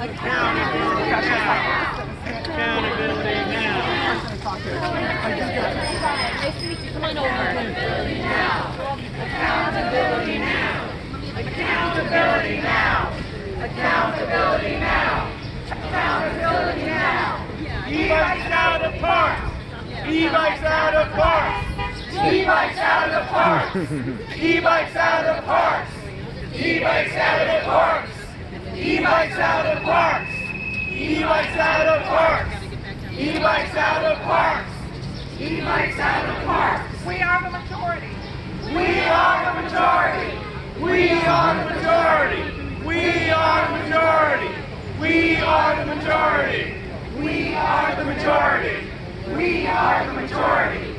Accountability now. Accountability now. Nice to meet you. Come on over. Accountability now. Accountability now. Accountability now. Accountability now. Accountability now. E-bikes out of parks. E-bikes out of parks. E-bikes out of parks. E-bikes out of parks. E-bikes out of parks. E-bikes out of parks. E-bikes out of parks. E-bikes out of parks. E-bikes out of parks. We are the majority. We are the majority. We are the majority. We are the majority. We are the majority. We are the majority. We are the majority.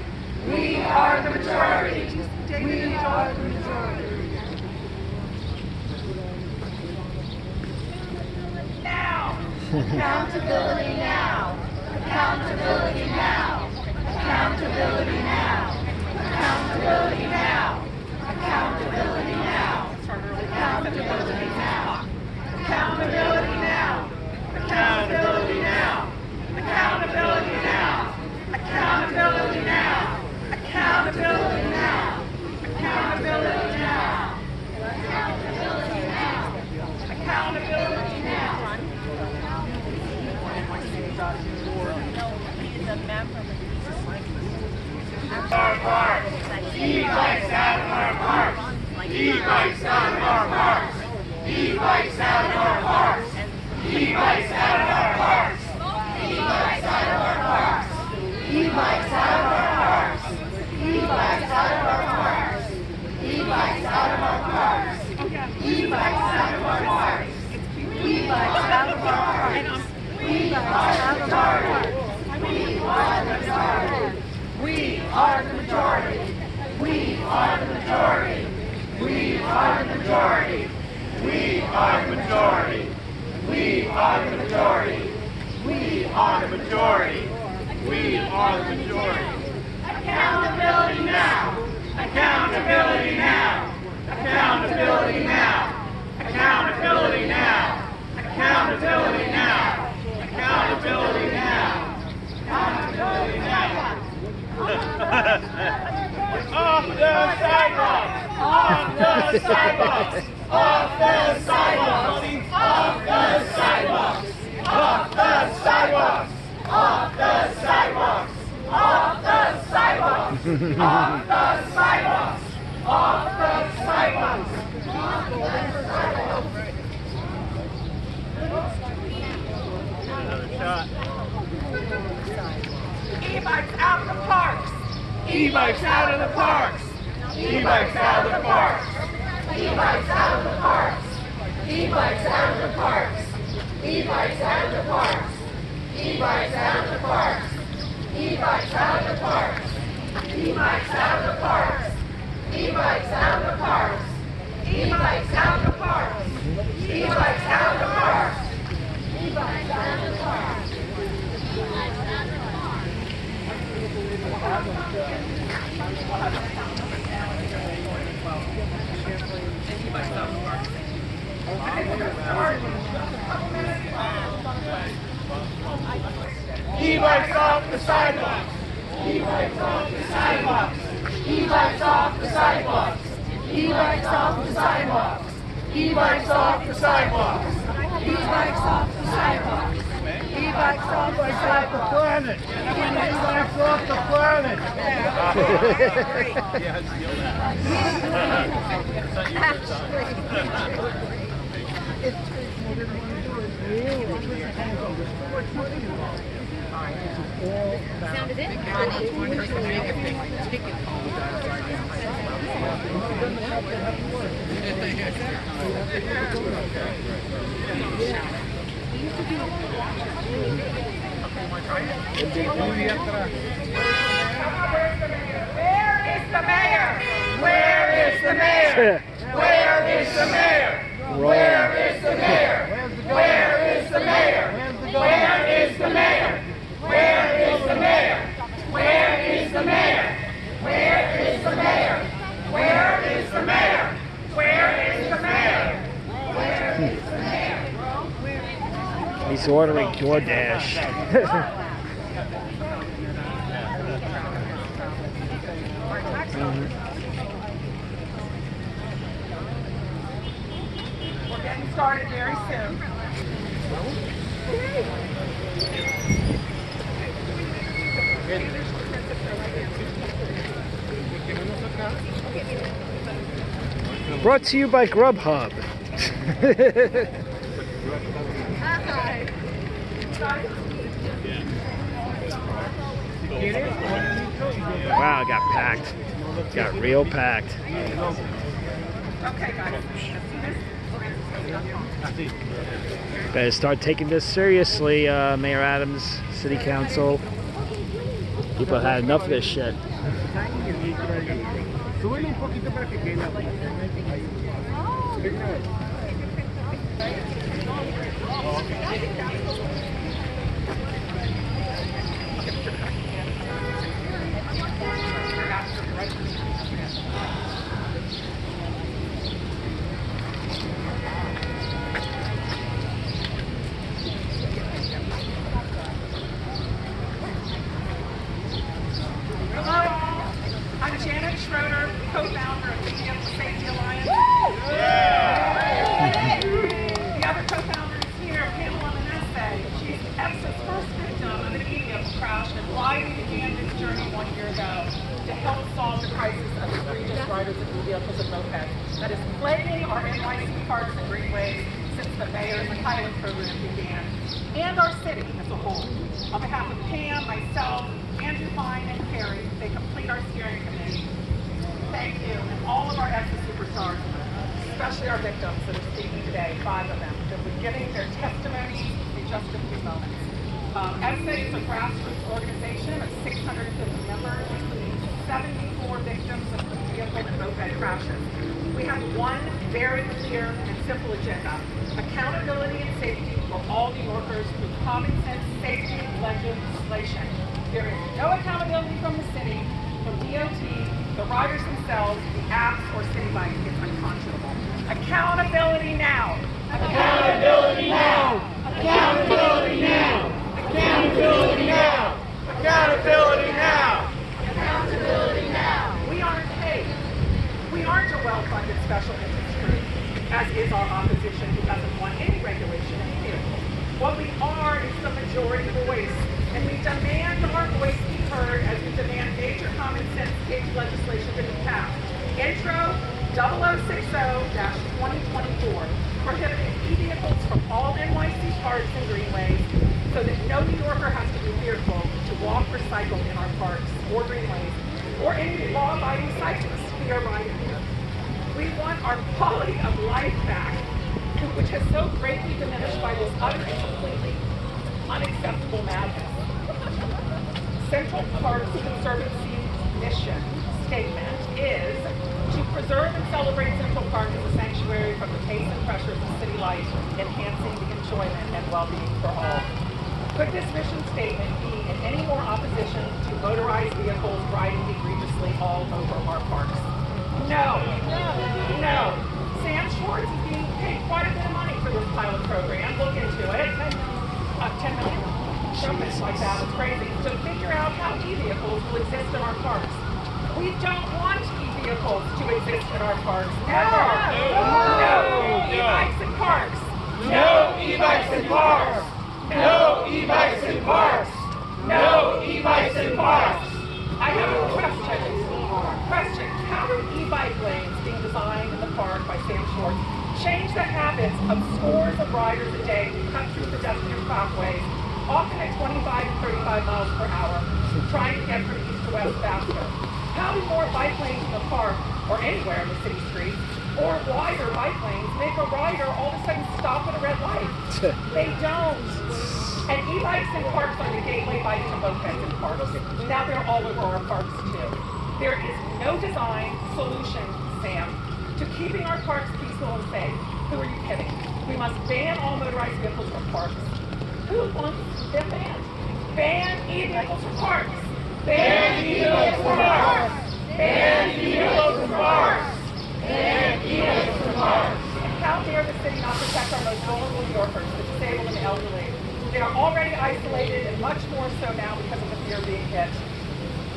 We are the majority. We are the majority. Now. Accountability now. Accountability now. Accountability now. Accountability now. Accountability now. Accountability now. Accountability now. Accountability now. Accountability now. Accountability now. Accountability now. Accountability now. Accountability now. Accountability now. He's a member of Our parks. E-bikes out of our parks. E-bikes out of our parks. E-bikes out of our parks. E-bikes out of our parks. E-bikes out of our parks. E-bikes out of our parks. E-bikes out of our parks. E-bikes out of our parks. E-bikes out of our parks. E-bikes out of our parks. We are the majority. We are the majority. We are the majority. We are the majority. We are the majority. We are the majority. We are the majority. We are the majority. We are the majority. Accountability now. Accountability now. Accountability now. Accountability now. Accountability now. Accountability now. Accountability now. Off the sidewalks! Off the sidewalks! Off the sidewalks! Off the sidewalks! Off the sidewalks! Off the sidewalks! Off the sidewalks! Off the sidewalks! Off the sidewalks! Off the sidewalks! Another shot. E-bikes out of the parks. E-bikes out of the parks. E-bikes out of the parks. E-bikes out of the parks. E-bikes out of the parks. E-bikes out of the parks. E-bikes out of the parks. E-bikes out of the parks. E-bikes out of the parks. E-bikes out of the parks. E-bikes out of the parks. E-bikes out of the parks. E-bikes out of the parks. E-bikes off the sidewalks. E-bikes off the sidewalks. E-bikes off the sidewalks. E-bikes off the sidewalks. E-bikes off the sidewalks. E-bikes off the sidewalks. E-bikes off the planet. E-bikes off the planet. Sounded it? Where is the mayor? Where is the mayor? Where is the mayor? Where is the mayor? Where is the mayor? Where is the mayor? Where is the mayor? Where is the mayor? Where is the mayor? Where is the mayor? Where is the mayor? Where is the mayor? He's ordering DoorDash. We're getting started very soon. Brought to you by Grubhub. Wow, it got packed. Got real packed. Okay, guys. Better start taking this seriously, Mayor Adams, City Council. People had enough of this shit. Co-founder of the EVSA Safety Alliance. The other co-founder is here, Pamela Manesse. She's EVSA's first victim of an EVSA crash and why we began this journey 1 year ago to help solve the crisis of egregious riders of vehicles and mopeds that is plaguing our NYC parks and greenways since the mayor's and pilot program began, and our city as a whole. On behalf of Pam, myself, Andrew Fine, and Carrie, they complete our steering committee. Thank you, and all of our EVSA superstars, especially our victims that are speaking today, 5 of them, that will be giving their testimony in just a few moments. EVSA is a grassroots organization of 650 members, including 74 victims of vehicle and moped crashes. We have one very clear and simple agenda: accountability and safety for all New Yorkers through common sense safety legislation. There is no accountability from the city, from DOT, the riders themselves, the apps, or city life. It's unconscionable. Accountability now. Accountability now! Accountability now! Accountability now! Accountability now! Accountability now. We aren't paid. We aren't a well-funded special interest group, as is our opposition who doesn't want any regulation in vehicles. What we are is the majority voice, and we demand our voice be heard as we demand major common sense safety legislation to be passed. Intro 0060-2024, prohibiting e-vehicles from all NYC parks and greenways so that no New Yorker has to be fearful to walk or cycle in our parks or greenways, or any law-abiding cyclists we are riding here. We want our quality of life back, which has so greatly diminished by this utter and completely unacceptable madness. Central Park's Conservancy mission statement is to preserve and celebrate Central Park as a sanctuary from the pace and pressures of city life, enhancing the enjoyment and well-being for all. Could this mission statement be in any more opposition to motorized vehicles riding egregiously all over our parks? No. No. Sam Schwartz is being paid quite a bit of money for this pilot program. Look into it. 10 million. Something like that. It's crazy. So figure out how e-vehicles will exist in our parks. We don't want e-vehicles to exist in our parks. Never. No e-bikes in parks. No e-bikes in parks! No e-bikes in parks! No e-bikes in parks! I have a question. How do e-bike lanes being designed in the park by Sam Schwartz change the habits of scores of riders a day who cut through pedestrian pathways, often at 25 and 35 miles per hour, trying to get from east to west faster? How do more bike lanes in the park, or anywhere in the city streets, or wider bike lanes make a rider all of a sudden stop at a red light? They don't. And e-bikes in parks are the gateway bikes to mopeds in parks. Now they're all over our parks too. There is no design solution, Sam, to keeping our parks peaceful and safe. Who are you kidding? We must ban all motorized vehicles from parks. Who wants them banned? Ban e-vehicles from parks. Ban e-vehicles from parks! Ban e-vehicles from parks! Ban e-vehicles from parks! And how dare the city not protect our most vulnerable New Yorkers, the disabled and the elderly? They are already isolated and much more so now because of the fear of being hit.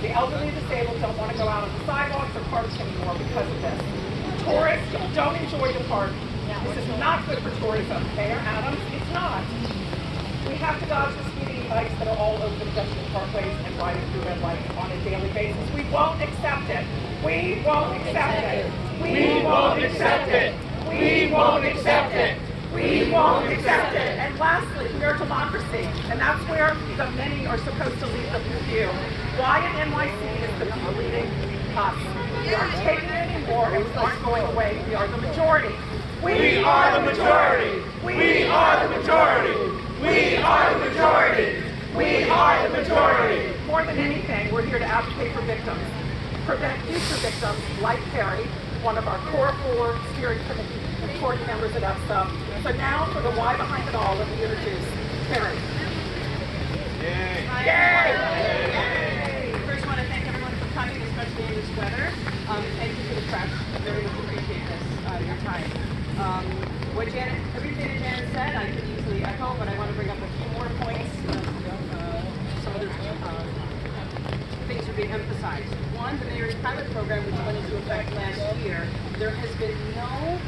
The elderly and disabled don't want to go out on the sidewalks or parks anymore because of this. Tourists don't enjoy the park. This is not good for tourism. Mayor Adams, it's not. We have to dodge the speeding bikes that are all over the pedestrian parkways and riding through red light on a daily basis. We won't accept it. We won't accept it. We won't accept it. We won't accept it. We won't accept it. And lastly, we are democracy, and that's where the many are supposed to lead the few. Why in NYC is the people leading us? We aren't taking it anymore, and we aren't going away. We are the majority. We are the majority. We are the majority. We are the majority. We are the majority. More than anything, we're here to advocate for victims, prevent future victims like Perry, one of our core 4 steering committee board members at EVSA. So now for the why behind it all, let me introduce Perry. Yay. Yay! First, I want to thank everyone for coming, especially in this weather. Thank you for the press. Very much appreciate this, your time. Everything that Janet said, I could easily echo, but I want to bring up a few more points. Some other things are being emphasized. One, the mayor's pilot program, which went into effect last year. There has been no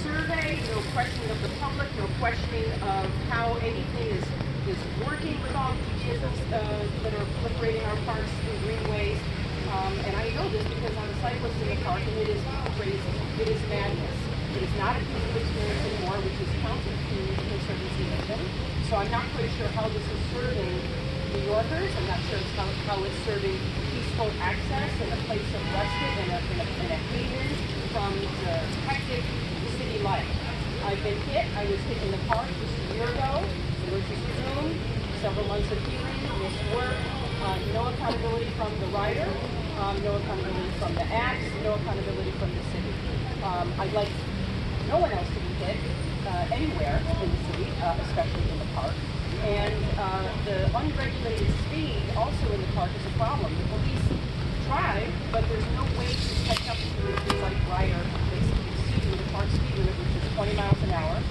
survey, no questioning of the public, no questioning of how anything is working with all the vehicles that are proliferating our parks and greenways. And I know this because I'm a cyclist in the park, and it is crazy. It is madness. It is not a peaceful experience anymore, which is counter to the Conservancy mission. So I'm not quite sure how this is serving New Yorkers. I'm not sure how it's serving peaceful access and a place of respite and a haven from the hectic city life. I've been hit. I was hit in the park just a year ago. Emergency room, several months of healing, missed work, no accountability from the rider, no accountability from the acts, no accountability from the city. I'd like no one else to be hit anywhere in the city, especially in the park. And the unregulated speed also in the park is a problem. The police try, but there's no way to catch up to the light rider that's exceeding the park speed limit, which is 20 miles an hour.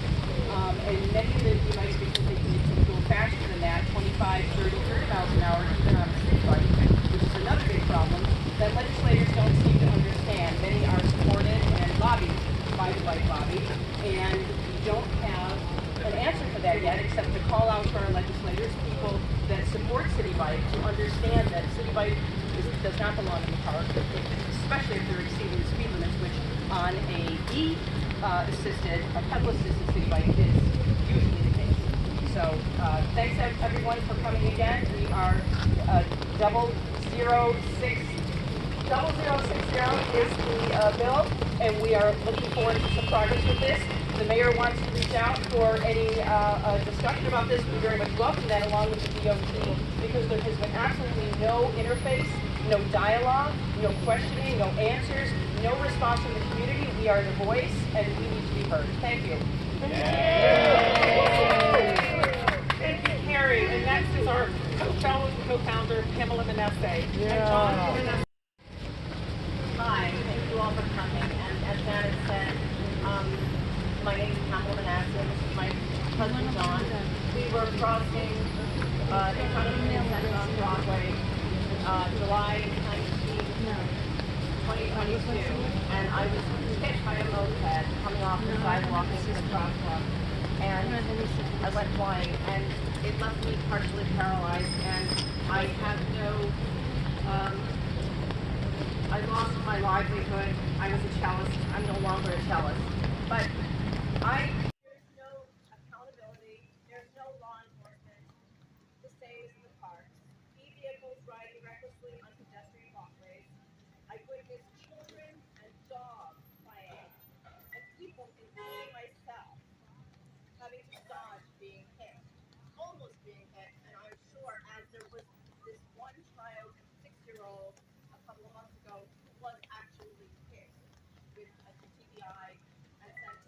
And many of the e-bikes, because they need to go faster than that, 25, 30, 30 miles an hour, even on a city bike, which is another big problem that legislators don't seem to understand. Many are supported and lobbied by the bike lobby, and we don't have an answer for that yet, except to call out to our legislators, people that support City Bike, to understand that City Bike does not belong in the park, especially if they're exceeding the speed limits, which on a pedal-assisted City Bike is usually the case. So thanks everyone for coming again. We are 0060 is the bill, and we are looking forward to some progress with this. The mayor wants to reach out for any discussion about this. We very much welcome that, along with the DOT, because there has been absolutely no interface, no dialogue, no questioning, no answers, no response from the community. We are the voice, and we need to be heard. Thank you. Thank you, Carrie. And next is our fellow co-founder, Pamela Manesse. And John Manesse. Hi, thank you all for coming. And as Janet said, my name is Pamela Manesse. This is my husband, John. We were crossing in front of the center on Broadway, July 19, 2022, and I was hit by a moped coming off the sidewalk into the crosswalk, and I went flying, and it left me partially paralyzed, and I have no, I lost my livelihood. I was a cellist. I'm no longer a cellist. But there's no accountability. There's no law enforcement to save the parks. E-vehicles riding recklessly on pedestrian walkways. I witnessed children and dogs playing, and people, including myself, having to dodge being hit, almost being hit. And I'm sure, as there was this one child, 6-year-old, a couple of months ago, was actually hit with a TBI and sent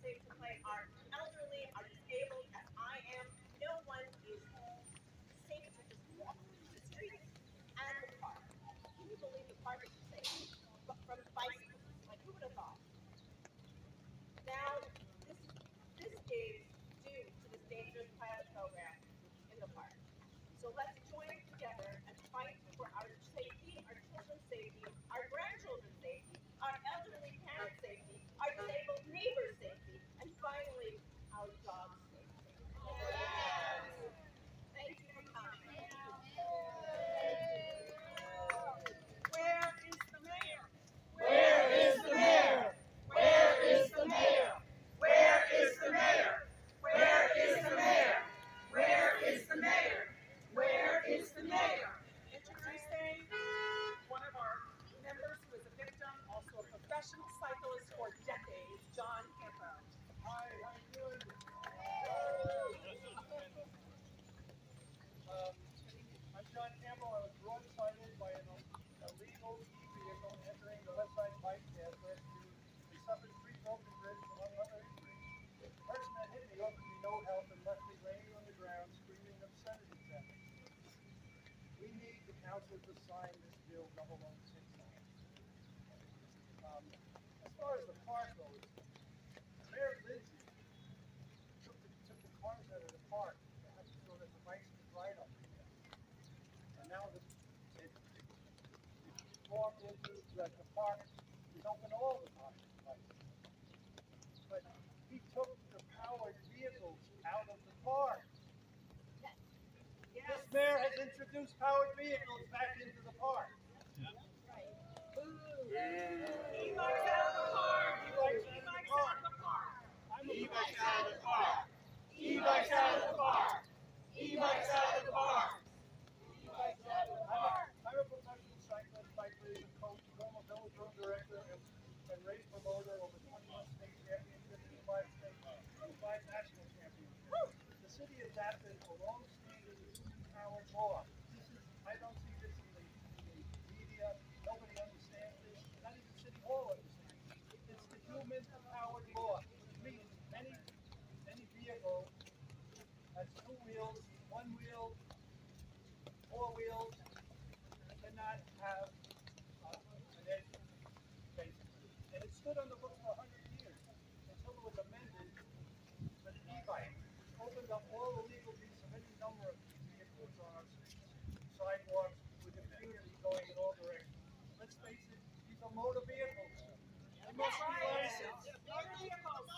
safe to play. Our elderly are disabled, as I am. No one is safe to just walk through the streets and the park. Can you believe the park is safe from bicycles? Like, who would have thought? Now, this is due to this dangerous pilot program in the park. So let's join together and fight for our safety, our children's safety, our grandchildren's safety, our elderly parents' safety, our disabled neighbors' safety, and finally, our dogs' safety. Thank you for coming. Where is the mayor? Where is the mayor? Where is the mayor? Where is the mayor? Where is the mayor? Where is the mayor? Where is the mayor? Introducing one of our members who is a victim, also a professional cyclist for decades, John Campo. Hi, how you doing? I'm John Campbell. I was broadsided by an illegal e-vehicle entering the West Side bike path last June. He suffered 3 broken ribs among other injuries. The person that hit me offered me no help and left me laying on the ground screaming obscenities at me. We need the council to sign this bill 006. As far as the park goes, Mayor Lindsay took the cars out of the park so that the bikes could ride up there. And now if you walk into the park, is open all the time. But he took the powered vehicles out of the park. This mayor has introduced powered vehicles back into the park. E-bikes out of the park! E-bikes out of the park! E-bikes out of the park! E-bikes out of the park! E-bikes out of the park! E-bikes out of the park! I'm a professional cyclist, bike racer, coach, former village road director, and race promoter over 21 state championships, 5 state and 5 national championships. The city adapted a long-standing human-powered law. I don't see this in the media. Nobody understands this. Not even City Hall understands it. It's the human-powered law. It means any vehicle has 2 wheels, 1 wheel, 4 wheels, cannot have an engine, basically. And it stood on the books for 100 years until it was amended for the e-bike. Opened up all the legal use of any number of vehicles on our streets, sidewalks, with impunity going in all directions. Let's face it, these are motor vehicles. They must be licensed.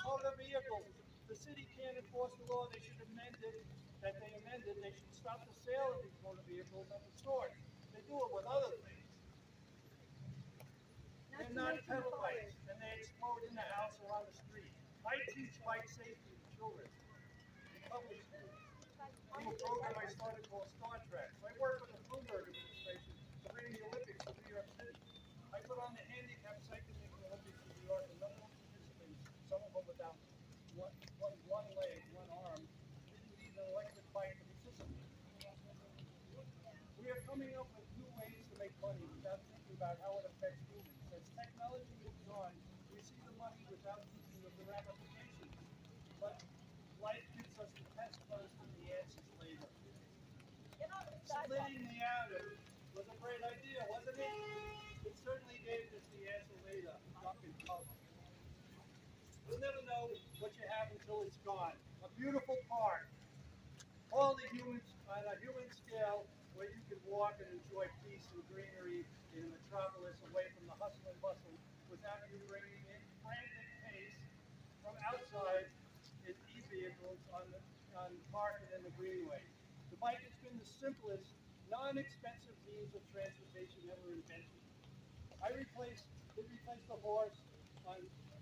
Motor vehicles. The city can't enforce the law. They should amend it. They should stop the sale of these motor vehicles at the stores. They do it with other things. They're not pedal bikes, and they explode in the house or on the street. I teach bike safety to children in public schools. In a program I started called Star Trek. So I work with the Bloomberg administration to bring the Olympics to New York City. I put on the handicap cycling Olympics in New York, and none of those participants, some of them without one leg, one arm, didn't need an electric bike to participate. We are coming up with new ways to make money without thinking about how it affects humans. As technology moves on, we see the money without thinking of the ramifications. But life gives us the test first and the answers later. Splitting the atom was a great idea, wasn't it? It certainly gave us the answer later, up in cover. You'll never know what you have until it's gone. A beautiful park. All the humans on a human scale where you can walk and enjoy peace and greenery in a metropolis away from the hustle and bustle without you bringing in frantic pace from outside in e-vehicles on park and in the greenway. The bike has been the simplest, non-expensive means of transportation ever invented. It replaced the horse on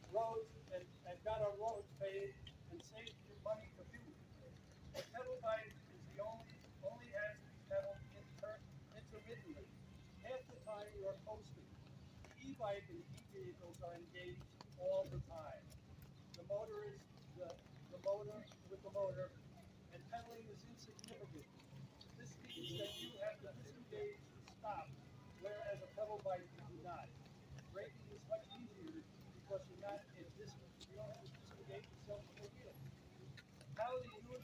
roads and got our roads paved and saved you money for fuel. The pedal bike is the only has to pedal intermittently. Half the time you are coasting. The e-bike and the e-vehicles are engaged all the time. The motor is the motor with the motor, and pedaling is insignificant. This means that you have to disengage to stop, whereas a pedal bike you do not. Braking is much easier because you're not in distance. You don't have to disengage gave themselves a wheel. How e-wheels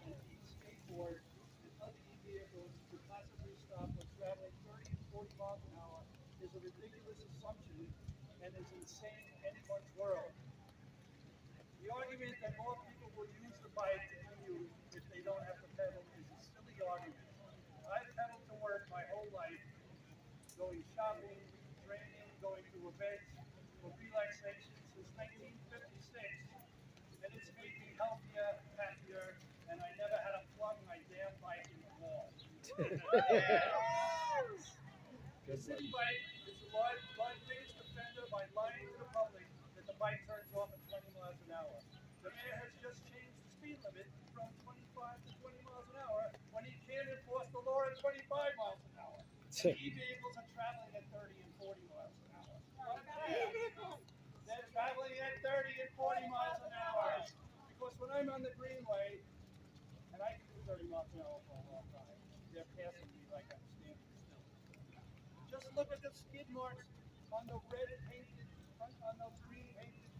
and e-skateboards and other e-vehicles could possibly stop when traveling 30 and 40 miles an hour is a ridiculous assumption and is insane in anyone's world. The argument that more people will use the bike to commute if they don't have to pedal is a silly argument. I've pedaled to work my whole life, going shopping, training, going to events, for relaxation since 1956, and it's made me healthier, happier, and I never had to plug my damn bike in the wall. The city bike is the biggest offender by lying to the public that the bike turns off at 20 miles an hour. The mayor has just changed the speed limit from 25 to 20 miles an hour when he can't enforce the law at 25 miles an hour. E-vehicles are traveling at 30 and 40 miles an hour. What about e-vehicles? They're traveling at 30 and 40 miles an hour. Because when I'm on the Greenway, and I can do 30 miles an hour for a long time, they're passing me like I'm standing still. Just look at the skid marks on the red painted, on the green painted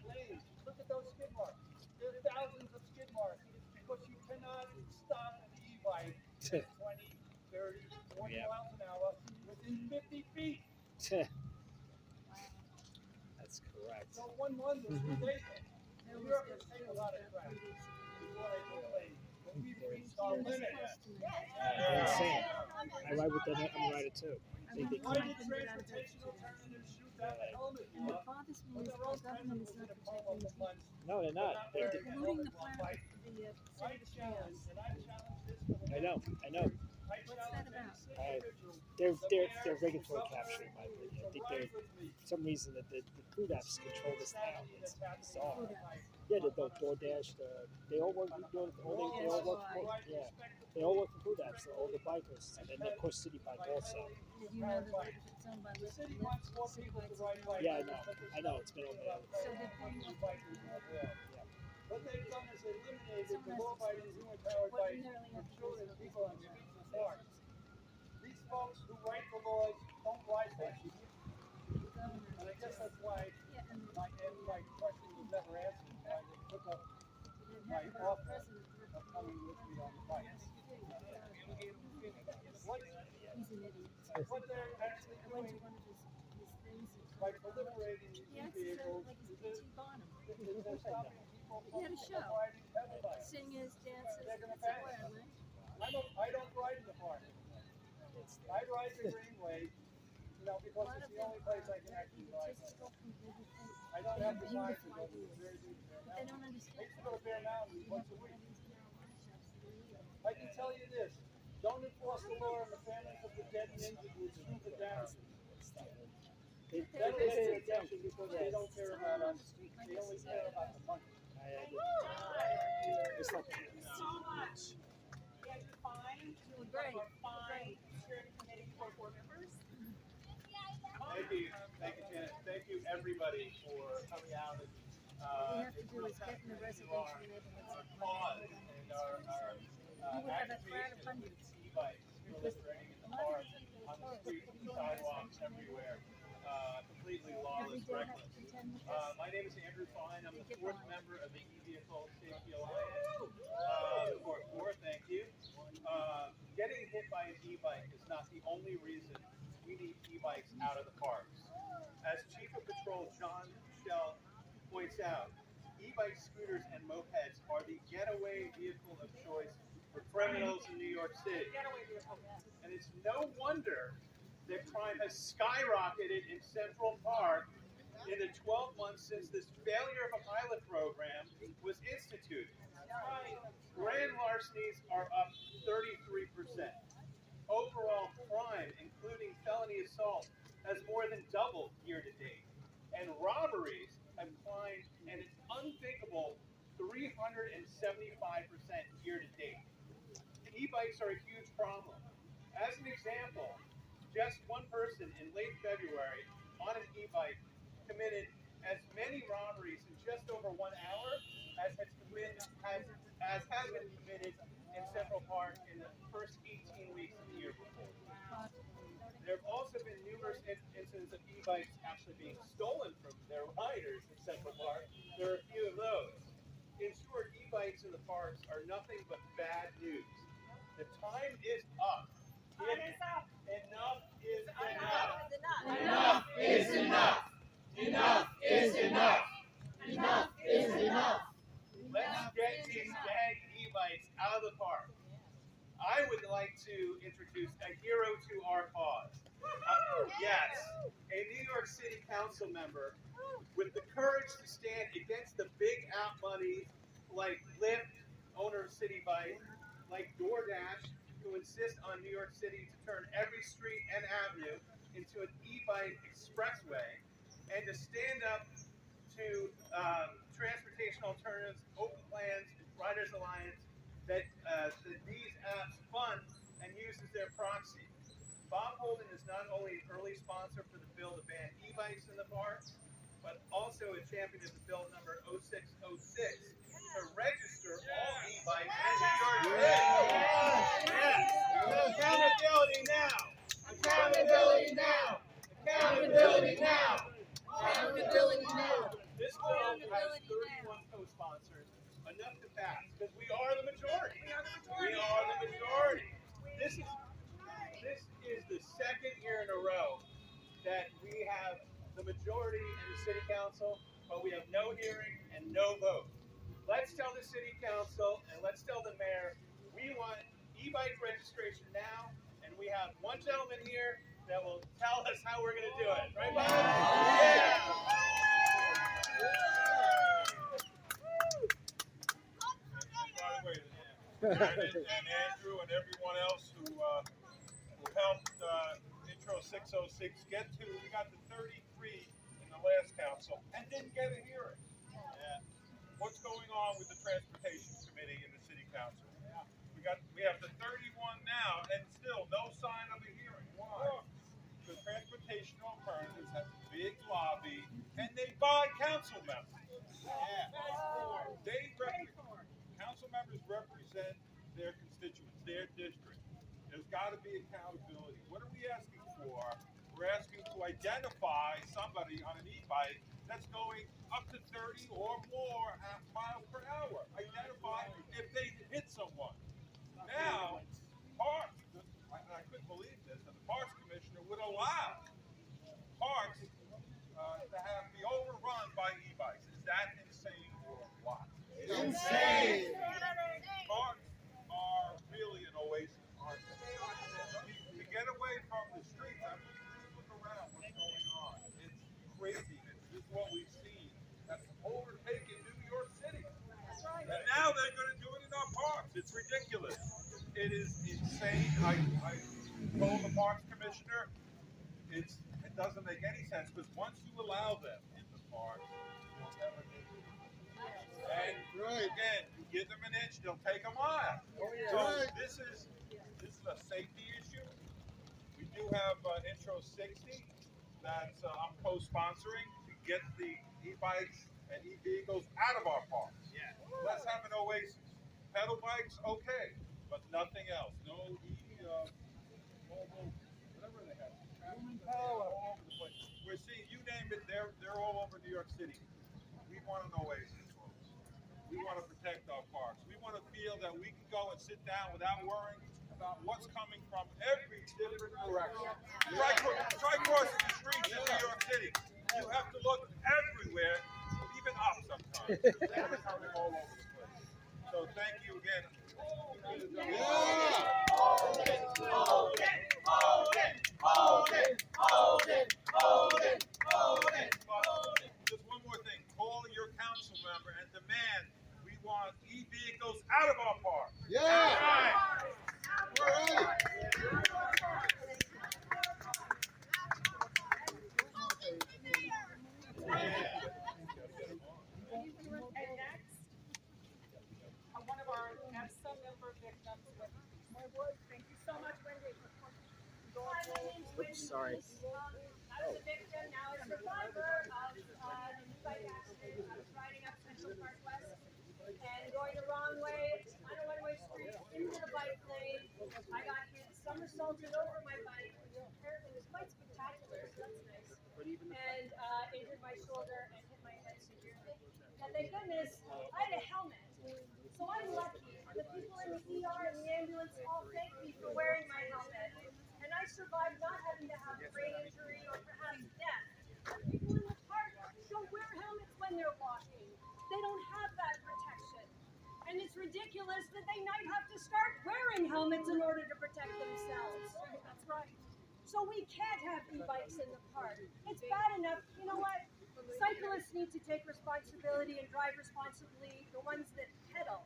lanes. Look at those skid marks. There are thousands of skid marks because you cannot stop an e-bike at 20, 30, 40 miles an hour within 50 feet. That's correct. So one wonders who they think. New Yorkers take a lot of crap before they complain. But we've reached our limit. Insane. I ride with them. I'm a rider too. Why did transportation alternatives shoot down the helmet law? bothers me When is their the own government is country not was in a coma protecting for months, No, they're not. wearing They're, a polluting the helmet while planet, fighting. the I city challenge, chaos. and I challenge this for the I know. I What's that challenge about? any city official, They're the they're mayor, they're the regulatory governor, capture, in my opinion. I to think ride they're with me. for some reason that the food apps control this now. It's bizarre. Food apps. Yeah, the DoorDash, they all work. They all work. Yeah, they all work for food apps. All the bikers, and then of course City Bike also. Did you know that it's owned by The Lyft? city wants more City people to Bikes ride is bikes. Yeah, I now- know. but there's I know. It's been on there. So they're paying nothing more bikers in the world. Yeah. What they've done is eliminated the Someone has to law-abiding explain human-powered bike ordinarily for have to children do and people on something. streets and parks. These folks who write the laws don't ride bikes. The governor. And I guess that's why Yeah, and my question was never answered, why they took up it my happened to the offer president. of coming with me on the bike. What, He's an idiot. what they're actually I went to doing one of his things. by proliferating these He acts vehicles like he's is P.T. Barnum. is they're stopping people He had a from show. riding pedal bikes. Singers, dances, They're gonna it's a pass. word, right? I don't ride in the park. I ride the Greenway, because it's the only place I can actually ride. I don't have the time to go to the Bear Beach Bear But they don't Mountain. I understand. used to go to Bear Mountain You once have a week. to these marijuana shops that are illegal. I can tell you this, don't enforce the law on the families of the dead and injured who sue the damage. That'll get their attention because they don't care about us. They only care about the money. It's like So much. Andrew Fine, Great. Fine Security Committee for board members. Thank you, Janet. Thank you, everybody, for coming out and What we have to do is get in the residential neighborhoods. cause and our You would have a crowd agitation of hundreds. against e-bikes proliferating in the park, on the streets, and sidewalks, everywhere. Completely Every lawless, day have reckless. to contend with My name is Andrew Fine. I'm the Take it fourth fine. member of the e-Vehicle Safety Alliance. Thank you. Getting hit by an e-bike is not the only reason we need e-bikes out of the parks. As Chief of Patrol John Shell points out, e-bike scooters and mopeds are the getaway vehicle of choice for criminals in New York City. Getaway vehicle. And it's no wonder that crime has skyrocketed in Central Park in the 12 months since this failure of a pilot program was instituted. Grand larcenies are up 33%. Overall crime, including felony assault, has more than doubled year to date. And robberies have climbed an unthinkable 375% year to date. E-bikes are a huge problem. As an example, just one person in late February on an e-bike committed as many robberies in just over 1 hour as has been committed in Central Park in the first 18 weeks of the year before. There have also been numerous incidents of e-bikes actually being stolen from their riders in Central Park. There are a few of those. In short, e-bikes in the parks are nothing but bad news. The time is up. Enough is enough. Enough is enough. Enough is enough. Enough is enough. Let's get these dang e-bikes out of the park. I would like to introduce a hero to our cause. Yes, a New York City Council member with the courage to stand against the big out money like Lyft, owner of City Bike, like DoorDash, who insist on New York City to turn every street and avenue into an e-bike expressway, and to stand up to transportation alternatives, open plans, Riders Alliance, that these apps fund and use as their proxy. Bob Holden is not only an early sponsor for the bill to ban e-bikes in the parks, but also a champion of the bill number 0606 to register all e-bikes in New York City. Yes. Accountability now. Accountability now. Accountability now. Accountability now. This bill has 31 co-sponsors, enough to pass, because we are the majority. We are the majority. This is the second year in a row that we have the majority in the city council, but we have no hearing and no vote. Let's tell the city council and let's tell the mayor we want e-bike registration now, and we have one gentleman here that will tell us how we're going to do it. Right, Bob? Yeah. By the way, and Andrew and everyone else who helped Intro 606 get to, we got to 33 in the last council and didn't get a hearing. What's going on with the Transportation Committee in the City Council? We have the 31 now and still no sign of a hearing. Why? Because Transportation Alternatives has a big lobby and they buy council members. Council members represent their constituents, their district. There's got to be accountability. What are we asking for? We're asking to identify somebody on an e-bike that's going up to 30 or more miles per hour. Identify if they hit someone. Now, parks, I couldn't believe this, and the Parks Commissioner would allow parks to be overrun by e-bikes. Is that insane or what? Insane. Parks are really an oasis, aren't they? To get away from the streets, I mean, just look around what's going on. It's craziness. This is what we've seen that's overtaken New York City. And now they're going to do it in our parks. It's ridiculous. It is insane. I told the Parks Commissioner it doesn't make any sense because once you allow them in the park, you'll never do it. And again, you give them an inch, they'll take a mile. So this is a safety issue. We do have Intro 60 that's I'm co-sponsoring to get the e-bikes and e-vehicles out of our parks. Yeah. Let's have an oasis. Pedal bikes, okay, but nothing else. No whatever they have. All over the place. We're seeing, you name it, they're all over New York City. We want an oasis, folks. We want to protect our parks. We want to feel that we can go and sit down without worrying about what's coming from every different direction. Try crossing the streets in New York City. You have to look everywhere, even up sometimes. They're coming all over the place. So thank you again. Just one more thing. Call your council member and demand we want e-vehicles out of our park. Yeah. All right. And next, one of our EVSA member victims. Thank you so much, Wendy. Hi, my name's Wendy. Sorry. I was a victim, now a survivor of the bike accident. I was riding up Central Park West and going the wrong way on a one-way street into the bike lane. I got hit, somersaulted over my bike, which apparently was quite spectacular. So my shoulder and hit my head severely. And thank goodness I had a helmet. So I'm lucky. The people in the ER and the ambulance all thank me for wearing my helmet. And I survived not having to have a brain injury or perhaps death. But people in the park don't wear helmets when they're walking. They don't have that protection. And it's ridiculous that they might have to start wearing helmets in order to protect themselves. That's right. So we can't have e-bikes in the park. It's bad enough. You know what? Cyclists need to take responsibility and drive responsibly, the ones that pedal.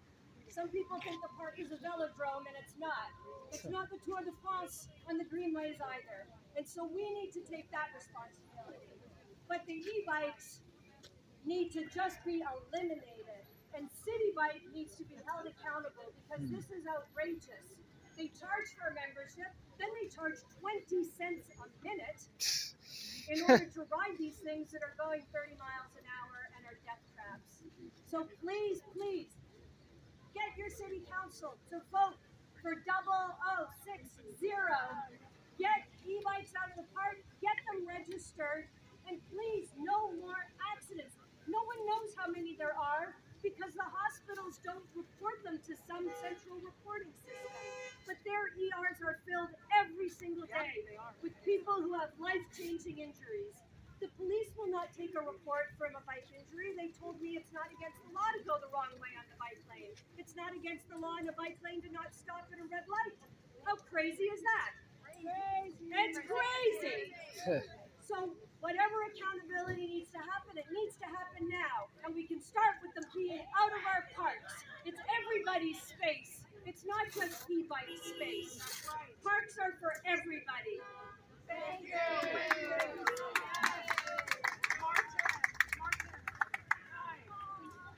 Some people think the park is a velodrome, and it's not. It's not the Tour de France on the greenways either. And so we need to take that responsibility. But the e-bikes need to just be eliminated. And City Bike needs to be held accountable because this is outrageous. They charge for a membership, then they charge 20 cents a minute in order to ride these things that are going 30 miles an hour and are death traps. So please, please, get your city council to vote for 0060. Get e-bikes out of the park, get them registered, and please, no more accidents. No one knows how many there are because the hospitals don't report them to some central reporting system. But their ERs are filled every single day with people who have life-changing injuries. The police will not take a report from a bike injury. They told me it's not against the law to go the wrong way on the bike lane. It's not against the law in a bike lane to not stop at a red light. How crazy is that? Crazy. It's crazy. So whatever accountability needs to happen, it needs to happen now. And we can start with them being out of our parks. It's everybody's space. It's not just e-bike space. Parks are for everybody. Thank you. Hi.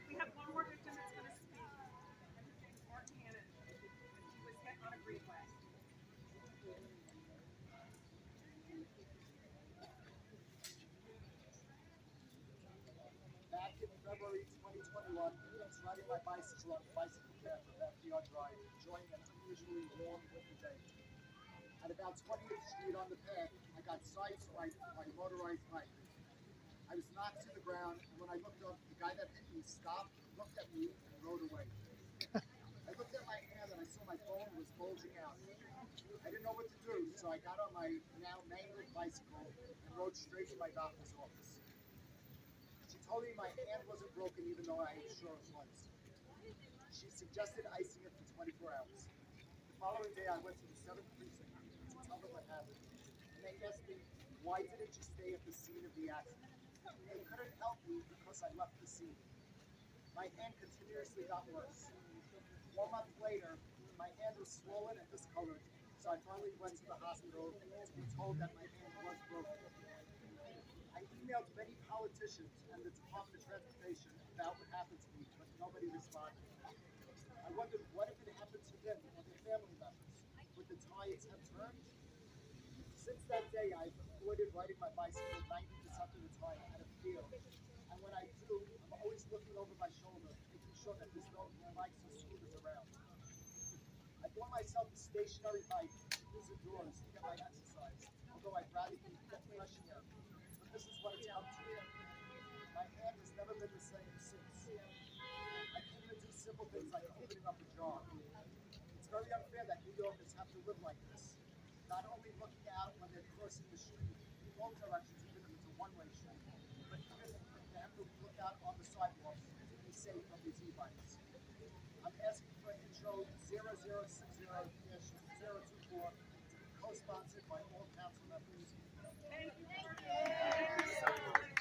We have one more victim that's going to speak. And his name's Martin Hannon. And he was hit on a greenway. Back in February 2021, I was riding my bicycle on the bicycle path of FDR Drive, enjoying an unusually warm winter day. At about 20th Street on the path, I got sideswiped by a motorized bike. I was knocked to the ground, and when I looked up, the guy that hit me stopped, looked at me, and rode away. I looked at my hand, and I saw my bone was bulging out. I didn't know what to do, so I got on my now mangled bicycle and rode straight to my doctor's office. She told me my hand wasn't broken, even though I am sure it was. She suggested icing it for 24 hours. The following day, I went to the 7th precinct to tell them what happened. And they asked me, why didn't you stay at the scene of the accident? They couldn't help me because I left the scene. My hand continuously got worse. 1 month later, my hand was swollen and discolored, so I finally went to the hospital to be told that my hand was broken. I emailed many politicians and the Department of Transportation about what happened to me, but nobody responded. I wondered what if it happened to them or their family members. Would the tides have turned? Since that day, I've avoided riding my bicycle 90% of the time out of fear. And when I do, I'm always looking over my shoulder, making sure that there's no bikes or scooters around. I bought myself a stationary bike to use indoors to get my exercise, although I'd rather get fresh air. But this is what it's come to. My hand has never been the same since. I can't even do simple things like opening up a jar. It's very unfair that New Yorkers have to live like this. Not only looking out when they're crossing the street in both directions, even if it's a one-way street, but even they have to look out on the sidewalk to be safe from these e-bikes. I'm asking for intro 0060-024 to be co-sponsored by all council members. Thank you. Thank you so much.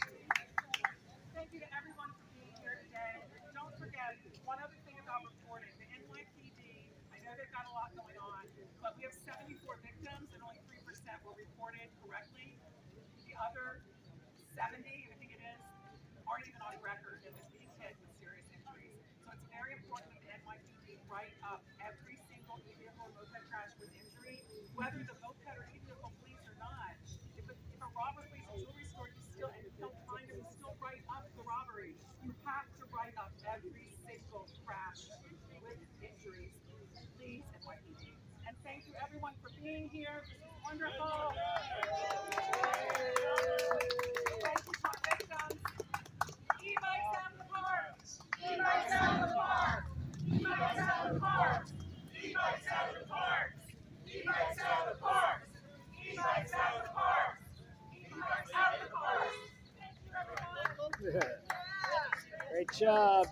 Thank you to everyone for being here today. Don't forget, one other thing about reporting. The NYPD, I know they've got a lot going on, but we have 74 victims and only 3% were reported correctly. The other 70, I think it is, aren't even on record and is being hit with serious injuries. So it's very important that the NYPD write up every single e-vehicle or moped crash with injury, whether the moped or e-vehicle flees or not. If a robber flees a jewelry store, you still, and you don't find him, you still write up the robbery. You have to write up every single crash with injuries. Please, NYPD. And thank you everyone for being here. This was wonderful. Thank you to our victims. E-bikes out of the parks. E-bikes out of the parks. E-bikes out of the parks. E-bikes out of the parks. Thank you, everyone. Great job.